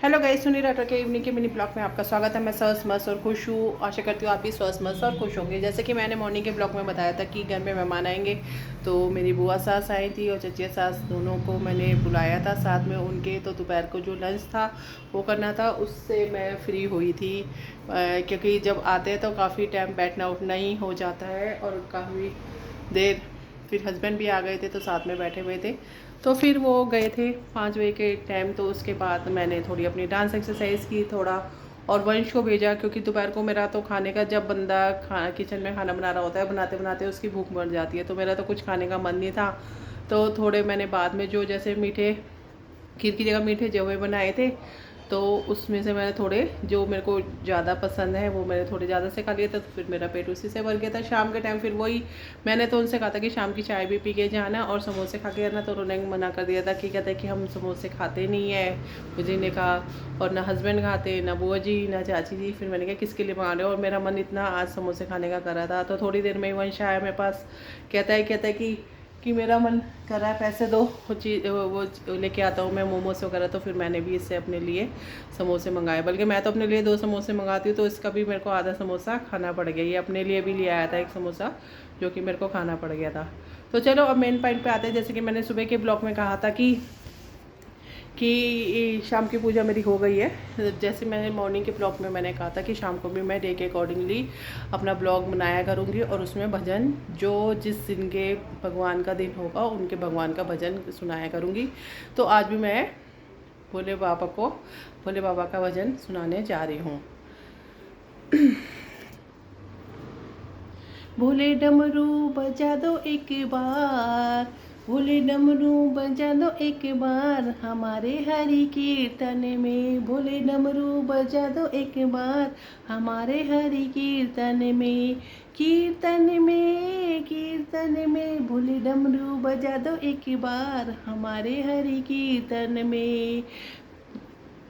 Hello guys, सुनी राठौर के evening के मिनी ब्लॉग में आपका स्वागत है। मैं स्वस्थ मस्त और खुश हूँ। आशा करती हूँ आप भी स्वस्थ मस्त और खुश होंगे। जैसे कि मैंने मॉर्निंग के ब्लॉग में बताया था कि घर में मेहमान आएंगे, तो मेरी बुआ सास आई थी और चचिया सास, दोनों को मैंने बुलाया था साथ में उनके। तो दोपहर को जो लंच था वो करना था, उससे मैं फ्री हुई थी क्योंकि जब आते हैं तो काफ़ी टाइम बैठना उठना ही हो जाता है और काफ़ी देर। फिर हस्बैंड भी आ गए थे तो साथ में बैठे हुए थे। तो फिर वो गए थे 5 बजे के टाइम। तो उसके बाद मैंने थोड़ी अपनी डांस एक्सरसाइज की थोड़ा, और वंश को भेजा क्योंकि दोपहर को मेरा तो खाने का, जब बंदा किचन में खाना बना रहा होता है, बनाते बनाते उसकी भूख मर जाती है, तो मेरा तो कुछ खाने का मन नहीं था। तो थोड़े मैंने बाद में जो जैसे मीठे, खीर की जगह मीठे जवे बनाए थे, तो उसमें से मैंने थोड़े जो मेरे को ज़्यादा पसंद है वो मैंने थोड़े ज़्यादा से खा लिए। तो फिर मेरा पेट उसी से भर गया था। शाम के टाइम फिर वही, मैंने तो उनसे कहा था कि शाम की चाय भी पी के जाना और समोसे खा के आना, तो उन्होंने मना कर दिया था कि कहते हैं कि हम समोसे खाते नहीं है, मुझे ने कहा। और ना हस्बैंड खाते, ना बुआ जी, ना चाची जी। फिर मैंने कहा किसके लिए मंगा रहे हो, और मेरा मन इतना आज समोसे खाने का कर रहा था। तो थोड़ी देर में ही वंश आया मेरे पास, कहता है कि मेरा मन कर रहा है पैसे दो, वो लेके आता हूँ मैं मोमोज वगैरह। तो फिर मैंने भी इससे अपने लिए समोसे मंगाए, बल्कि मैं तो अपने लिए 2 समोसे मंगाती हूँ, तो इसका भी मेरे को आधा समोसा खाना पड़ गया। ये अपने लिए भी ले आया था 1 समोसा, जो कि मेरे को खाना पड़ गया था। तो चलो अब मेन पॉइंट पे आते हैं। जैसे कि मैंने सुबह के ब्लॉग में कहा था कि शाम की पूजा मेरी हो गई है। जैसे मैंने मॉर्निंग के ब्लॉग में मैंने कहा था कि शाम को भी मैं डे के अकॉर्डिंगली अपना ब्लॉग बनाया करूँगी, और उसमें भजन जो जिस दिन के भगवान का दिन होगा उनके भगवान का भजन सुनाया करूँगी। तो आज भी मैं भोले बाबा का भजन सुनाने जा रही हूँ। भोले डमरू बजा दो एक बार, भोले डमरू बजा दो एक बार हमारे हरि कीर्तन में। भोले डमरू बजा दो एक बार हमारे हरि कीर्तन में। कीर्तन में भोले डमरू बजा दो एक बार हमारे हरि कीर्तन में।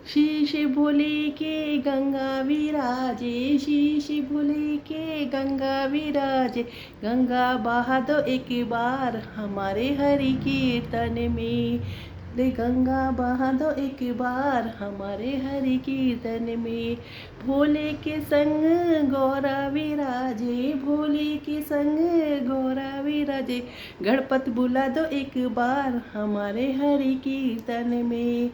शीश भोले के गंगा विराजे, शीश भोले के गंगा विराजे, गंगा बहा दो एक बार हमारे हरि कीर्तन में। दे गंगा बहा दो एक बार हमारे हरि कीर्तन में। भोले के संग गौरा विराजे, भोले के संग गौरा विराजे, गणपत बुला दो एक बार हमारे हरि कीर्तन में।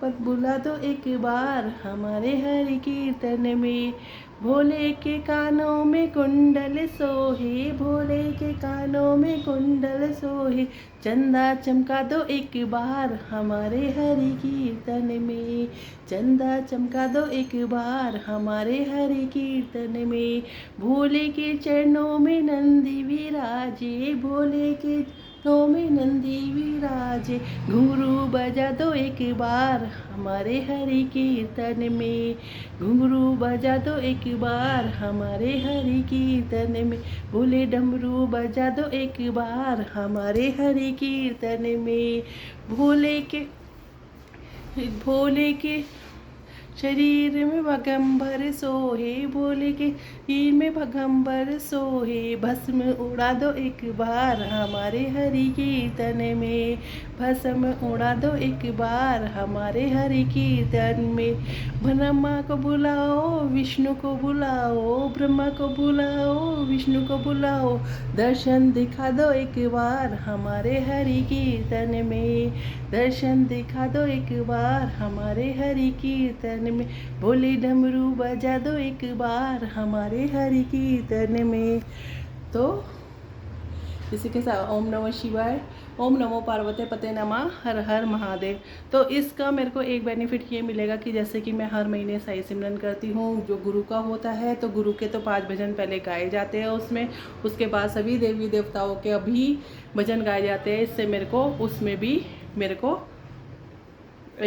पत बुला दो एक बार हमारे हरि कीर्तन में। भोले के कानों में कुंडल सोहे, भोले के कानों में कुंडल सोहे, चंदा चमका दो एक बार हमारे हरि कीर्तन में। चंदा चमका दो एक बार हमारे हरि कीर्तन में। भोले के चरणों में नंदी विराजे, भोले के चरणों में नंदी विराजे, घुंघरू बजा दो एक बार हमारे हरि कीर्तन में। घुंघरू बजा दो एक बार हमारे हरि कीर्तन में। भोले डमरू बजा दो एक बार हमारे हरि कीर्तन में। भोले के शरीर में भगंबर सोहे, भोले के शरीर में भगंबर सोहे, भस्म उड़ा दो एक बार हमारे हरि कीर्तन में। भस्म उड़ा दो एक बार हमारे हरि कीर्तन में। ब्रह्मा को बुलाओ विष्णु को बुलाओ, ब्रह्मा को बुलाओ विष्णु को बुलाओ, दर्शन दिखा दो एक बार हमारे हरि कीर्तन में। दर्शन दिखा दो एक बार हमारे हरि कीर्तन में। भोले डमरू बजा दो एक बार हमारे हरि कीर्तन में। तो इसी के साथ ओम नमः शिवाय, ओम नमो पार्वती पते नमः, हर हर महादेव। तो इसका मेरे को एक बेनिफिट ये मिलेगा कि जैसे कि मैं हर महीने साई सिमरन करती हूँ, जो गुरु का होता है, तो गुरु के तो 5 भजन पहले गाए जाते हैं उसमें, उसके बाद सभी देवी देवताओं के अभी भजन गाए जाते हैं। इससे मेरे को उसमें भी मेरे को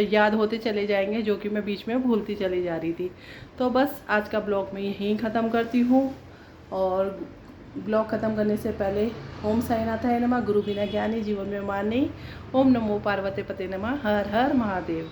याद होते चले जाएंगे, जो कि मैं बीच में भूलती चली जा रही थी। तो बस आज का ब्लॉग मैं यहीं ख़त्म करती हूँ। और ब्लॉग ख़त्म करने से पहले ओम साईनाथाय नमः, गुरु बिना ज्ञानी जीवन में मान नहीं। ओम नमो पार्वती पते नमः, हर हर महादेव।